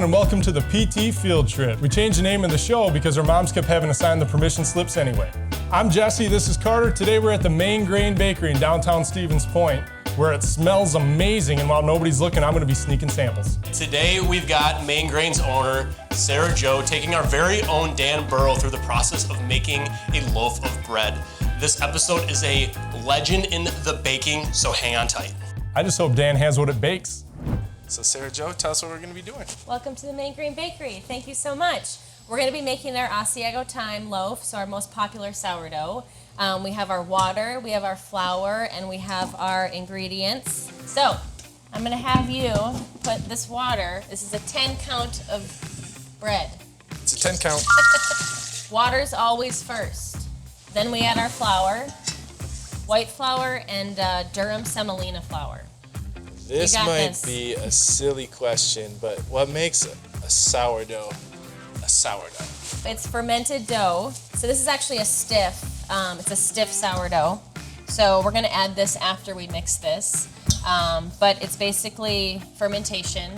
and welcome to the PT Field Trip. We changed the name of the show because our moms kept having to sign the permission slips anyway. I'm Jesse, this is Carter. Today we're at the Main Grain Bakery in downtown Stevens Point, where it smells amazing, and while nobody's looking, I'm gonna be sneaking samples. Today we've got Main Grain's owner, Sarah Jo, taking our very own Dan Burrow through the process of making a loaf of bread. This episode is a legend in the baking, so hang on tight. I just hope Dan has what it bakes. So Sarah Jo, tell us what we're going to be doing. Welcome to the Main Grain Bakery. Thank you so much. We're going to be making our Asiago Time loaf, so our most popular sourdough. We have our water, we have our flour, and we have our ingredients. So I'm going to have you put this water, this is a 10 count of bread. It's a 10 count. Water's always first. Then we add our flour, white flour, and Durham semolina flour. This might be a silly question, but what makes a sourdough a sourdough? It's fermented dough. So this is actually a stiff, it's a stiff sourdough. So we're gonna add this after we mix this. But it's basically fermentation,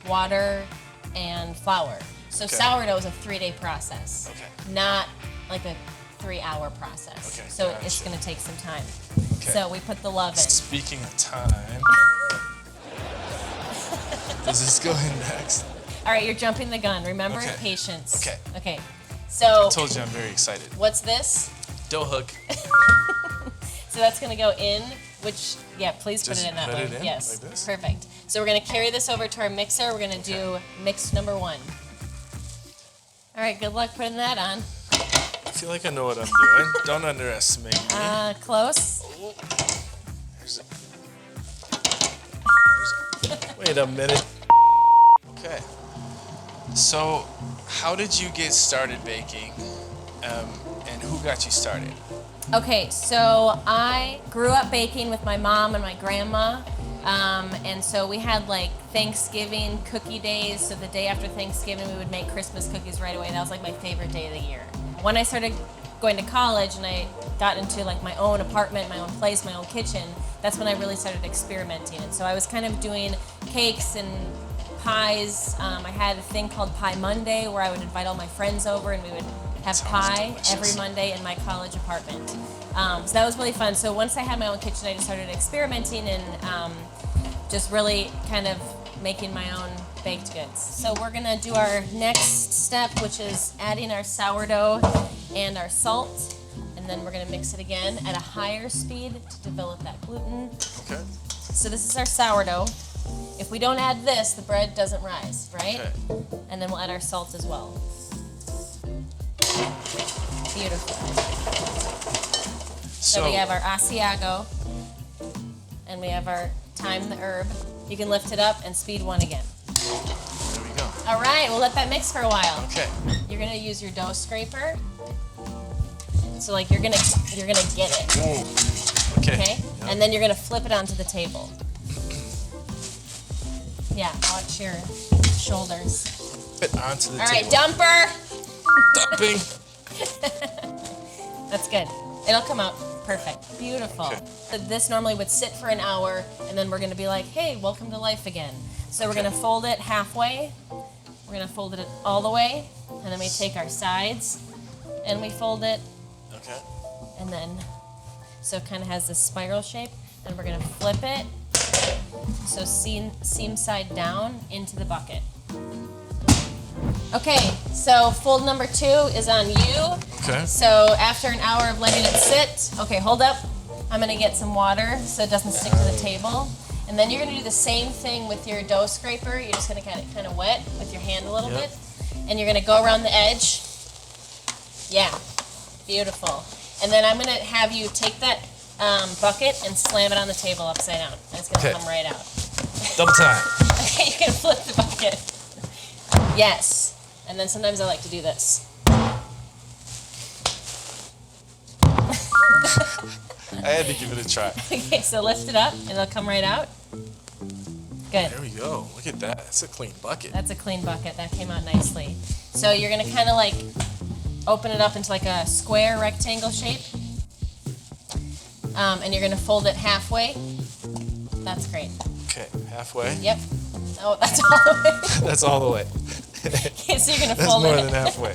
water, and flour. So Okay. sourdough is a 3-day process, Okay. not like a 3-hour process. Okay, So gotcha. it's gonna take some time. Okay. So we put the love in. Speaking of time, does this go in next? All right, you're jumping the gun. Remember, Okay. patience. Okay. Okay. So I told you I'm very excited. what's this? Dough hook. So that's gonna go in, which, yeah, please put Just it in that put way. it in Yes, like this? perfect. So we're gonna carry this over to our mixer. We're gonna do mix number 1. All right, good luck putting that on. I feel like I know what I'm doing. Don't underestimate me. Close. Here's Wait a minute. Okay. So, how did you get started baking? And who got you started? Okay, so I grew up baking with my mom and my grandma. And so we had like Thanksgiving cookie days. So the day after Thanksgiving, we would make Christmas cookies right away. That was like my favorite day of the year. When I started going to college and I got into like my own apartment, my own place, my own kitchen, that's when I really started experimenting. And so I was kind of doing cakes and pies. I had a thing called Pie Monday where I would invite all my friends over and we would have Sounds pie delicious. every Monday in my college apartment. So that was really fun. So once I had my own kitchen, I just started experimenting and just really kind of making my own baked goods. So we're gonna do our next step, which is adding our sourdough and our salt, and then we're gonna mix it again at a higher speed to develop that gluten. Okay. So this is our sourdough. If we don't add this, the bread doesn't rise, right? Okay. And then we'll add our salt as well. Beautiful. So we have our Asiago, and we have our thyme, the herb. You can lift it up and speed 1 again. There we go. All right, we'll let that mix for a while. Okay. You're gonna use your dough scraper. So like you're gonna get it, Whoa. Okay. okay? Yep. And then you're gonna flip it onto the table. Yeah, watch your shoulders. Fit onto the All right, table. dumper. Dumping. That's good. It'll come out perfect. Beautiful. Okay. So this normally would sit for an hour, and then we're gonna be like, hey, welcome to life again. So we're Okay. gonna fold it halfway. We're gonna fold it all the way, and then we take our sides, and we fold it, Okay. and then, so it kind of has this spiral shape. Then we're gonna flip it, so seam side down into the bucket. Okay, so fold number 2 is on you. Okay. So after an hour of letting it sit, okay, hold up. I'm gonna get some water so it doesn't stick to the table. And then you're gonna do the same thing with your dough scraper. You're just gonna get it kind of wet with your hand a little Yep. bit. And you're gonna go around the edge. Yeah, beautiful. And then I'm gonna have you take that bucket and slam it on the table upside down. And it's gonna Okay. come right out. Double time. Okay, you can flip the bucket. Yes. And then sometimes I like to do this. I had to give it a try. Okay, so lift it up and it'll come right out. Good. There we go. Look at that. That's a clean bucket. That's a clean bucket. That came out nicely. So you're gonna kind of like open it up into like a square rectangle shape. And you're gonna fold it halfway. That's great. Okay, halfway. Yep. Oh, that's all the way. That's all the way. Okay, so you're gonna That's fold more it. than halfway.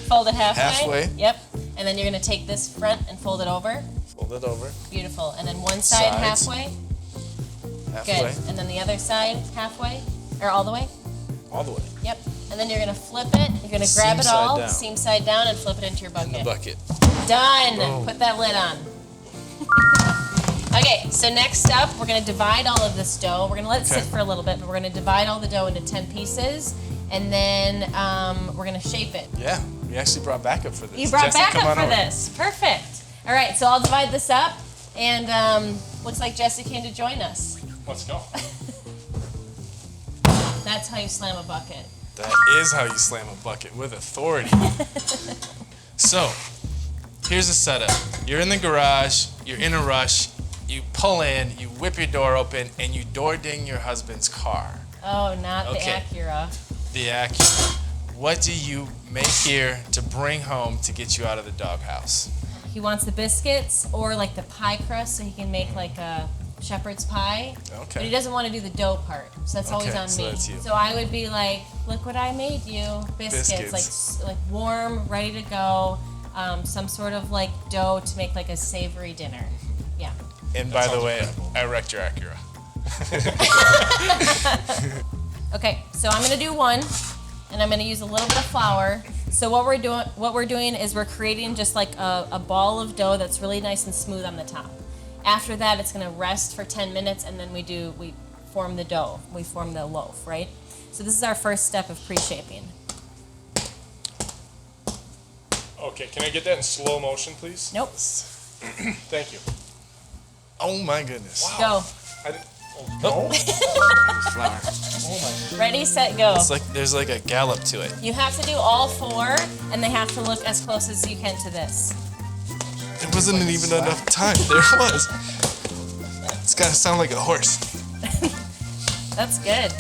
Fold it halfway. Halfway. Yep. And then you're gonna take this front and fold it over. Fold it over. Beautiful. And then one side Sides. halfway. Halfway. Good. And then the other side halfway, or all the way. All the way. Yep. And then you're gonna flip it. You're gonna grab Seam it side all, down. seam side down, and flip it into your bucket. In the bucket. Done. Boom. Put that lid on. Okay, so next up, we're gonna divide all of this dough. We're gonna let it sit Okay. for a little bit, but we're gonna divide all the dough into 10 pieces, and then we're gonna shape it. Yeah, we actually brought backup for this. You brought Jesse, backup come on for over. this. Perfect. All right, so I'll divide this up, and looks like Jesse came to join us. Let's go. That's how you slam a bucket. That is how you slam a bucket, with authority. So, here's the setup. You're in the garage, you're in a rush, you pull in, you whip your door open, and you door ding your husband's car. Oh, not Okay. the Acura. The Acura. What do you make here to bring home to get you out of the doghouse? He wants the biscuits or like the pie crust so he can make like a shepherd's pie. Okay. But he doesn't want to do the dough part, so that's always Okay, on so me. that's you. So I would be like, look what I made you. Biscuits. Like warm, ready to go. Some sort of like dough to make like a savory dinner. Yeah. And by the sounds way, incredible. I wrecked your Acura. Okay, so I'm gonna do one, and I'm gonna use a little bit of flour. So what we're doing is we're creating just like a ball of dough that's really nice and smooth on the top. After that, it's gonna rest for 10 minutes, and then we form the dough. We form the loaf, right? So this is our first step of pre-shaping. Okay, can I get that in slow motion, please? Nope. Thank you. Oh my goodness. Go. I didn't, oh, Flour. Ready, set, go. It's like there's like a gallop to it. You have to do all four, and they have to look as close as you can to this. There wasn't even enough time. There it was. It's gotta sound like a horse. That's good.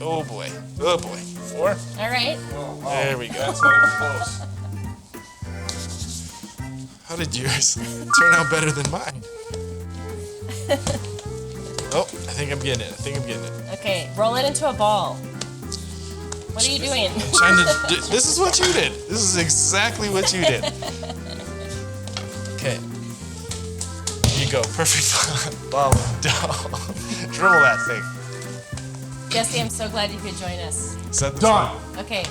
Oh boy. Oh boy. 4. All right. oh, wow. There we go. That's not even close. How did yours turn out better than mine? Oh, I think I'm getting it. Okay, roll it into a ball. What are you doing? Trying to this is what you did. This is exactly what you did. Okay. Here you go. Perfect ball of dough. Dribble that thing. Jesse, I'm so glad you could join us. Set the Done. Okay.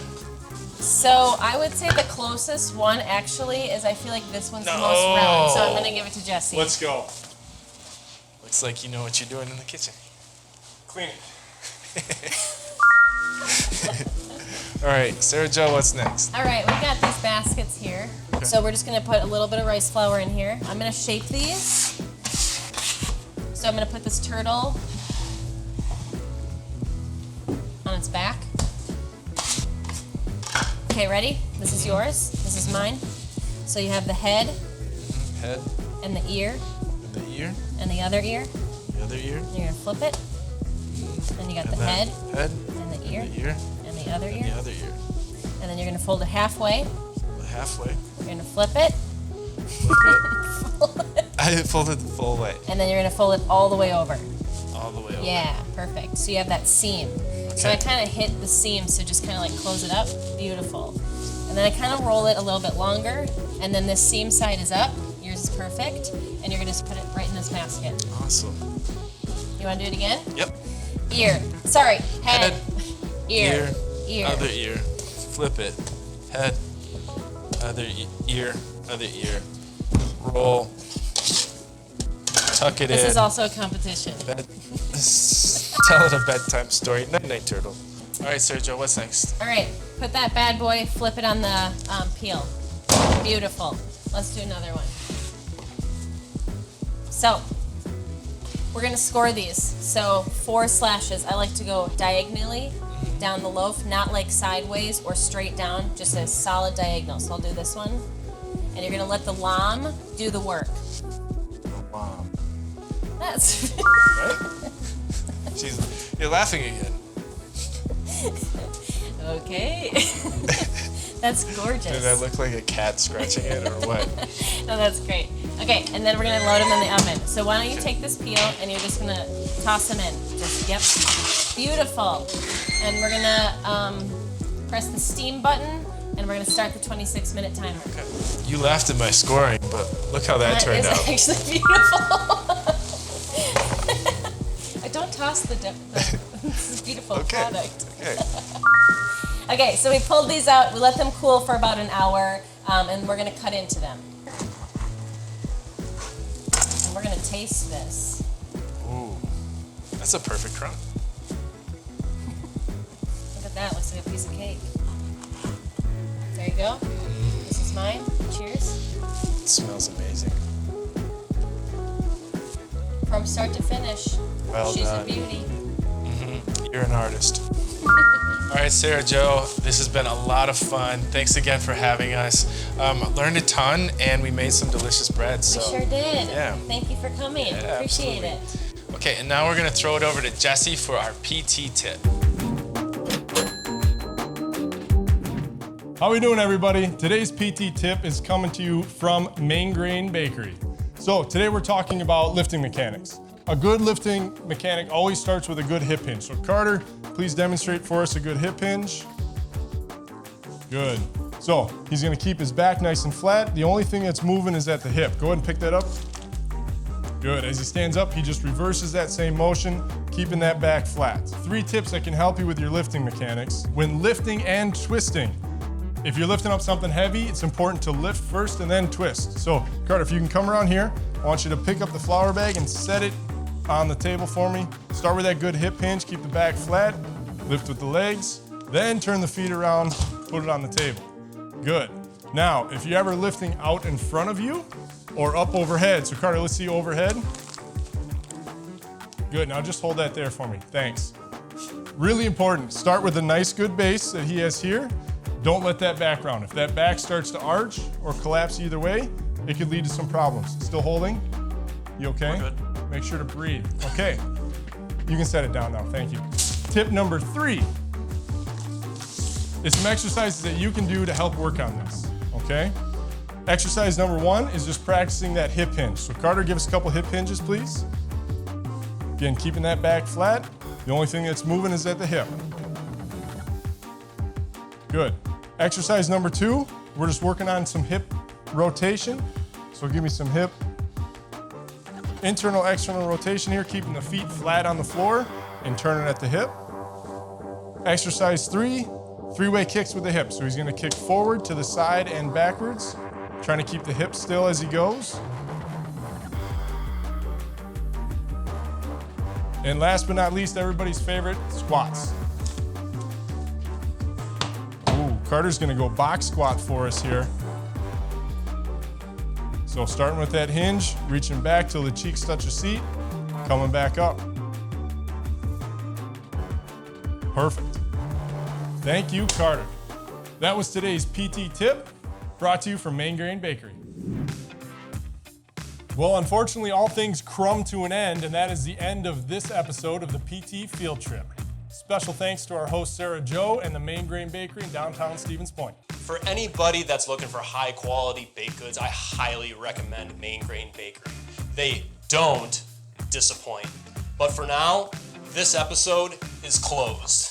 So I would say the closest one actually is I feel like this one's the most round. So I'm gonna give it to Jesse. Let's go. Looks like you know what you're doing in the kitchen. Clean it. All right, Sarah Jo, what's next? All right, we got these baskets here. So we're just gonna put a little bit of rice flour in here. I'm gonna shape these. So I'm gonna put this turtle on its back. Okay, ready? This is yours. This is mine. So you have the head Head, and the ear and the ear, and the other ear. the other ear, You're gonna flip it. Then you got the and head head, and the ear the ear, and the other and ear. the other ear. And then you're gonna fold it halfway. Halfway. You're gonna flip it. I folded the full way, And then you're gonna fold it all the way over. all the way over. Yeah, perfect. So you have that seam. So I Okay. kind of hit the seam, so just kind of like close it up. Beautiful. And then I kind of roll it a little bit longer, and then this seam side is up. Yours is perfect. And you're gonna just put it right in this basket. Awesome. You wanna do it again? Yep. Ear. Sorry, head. Head, Ear. Ear. other ear. Flip it. Head, other ear, other ear. Roll. Tuck it This in. is also a competition. Tell it a bedtime story. Night night, turtle. All right, Sergio, what's next? All right, put that bad boy, flip it on the peel. Beautiful. Let's do another one. So, we're gonna score these. So 4 slashes. I like to go diagonally down the loaf, not like sideways or straight down, just a solid diagonal. So I'll do this one. And you're gonna let the lamb do the work. Wow. That's Right? You're laughing again. okay. That's gorgeous. Did I look like a cat scratching it or what? No, that's great. Okay, and then we're gonna load them in the oven. So why don't you take this peel and you're just gonna toss them in. Just, yep. Beautiful. And we're gonna press the steam button, and we're gonna start the 26-minute timer. Okay. You laughed at my scoring, but look how that turned out. That is actually beautiful. Don't toss the this is beautiful product. Okay. Okay, so we pulled these out. We let them cool for about an hour, and we're gonna cut into them. And we're gonna taste this. Ooh, that's a perfect crumb. Look at that, looks like a piece of cake. There you go. This is mine. Cheers. It smells amazing. From start to finish. Well She's done. a beauty. You're an artist. All right, Sarah Jo, this has been a lot of fun. Thanks again for having us. Learned a ton, and we made some delicious bread. So. We sure did. Yeah. Thank you for coming. Yeah, Appreciate absolutely. it. Okay, and now we're gonna throw it over to Jesse for our PT tip. How we doing, everybody? Today's PT tip is coming to you from Main Grain Bakery. So today we're talking about lifting mechanics. A good lifting mechanic always starts with a good hip hinge. So Carter, please demonstrate for us a good hip hinge. Good. So he's gonna keep his back nice and flat. The only thing that's moving is at the hip. Go ahead and pick that up. Good. As he stands up, he just reverses that same motion, keeping that back flat. 3 tips that can help you with your lifting mechanics. When lifting and twisting, if you're lifting up something heavy, it's important to lift first and then twist. So Carter, if you can come around here, I want you to pick up the flour bag and set it on the table for me. Start with that good hip hinge, keep the back flat, lift with the legs, then turn the feet around, put it on the table. Good. Now, if you're ever lifting out in front of you or up overhead, so Carter, let's see overhead. Good, now just hold that there for me, thanks. Really important, start with a nice good base that he has here. Don't let that back round. If that back starts to arch or collapse either way, it could lead to some problems. Still holding? You okay? We're good. Make sure to breathe. Okay, you can set it down now, thank you. Tip number 3 is some exercises that you can do to help work on this, okay? Exercise number 1 is just practicing that hip hinge. So Carter, give us a couple hip hinges, please. Again, keeping that back flat. The only thing that's moving is at the hip. Good. Exercise number 2, we're just working on some hip rotation. So give me some hip internal, external rotation here, keeping the feet flat on the floor and turning at the hip. Exercise 3, 3-way kicks with the hip. So he's gonna kick forward, to the side, and backwards, trying to keep the hip still as he goes. And last but not least, everybody's favorite, squats. Ooh, Carter's gonna go box squat for us here. So starting with that hinge, reaching back till the cheeks touch the seat, coming back up. Perfect. Thank you, Carter. That was today's PT tip, brought to you from Main Grain Bakery. Well, unfortunately, all things crumb to an end, and that is the end of this episode of the PT Field Trip. Special thanks to our host, Sarah Jo, and the Main Grain Bakery in downtown Stevens Point. For anybody that's looking for high quality baked goods, I highly recommend Main Grain Bakery. They don't disappoint. But for now, this episode is closed.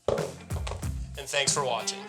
And thanks for watching.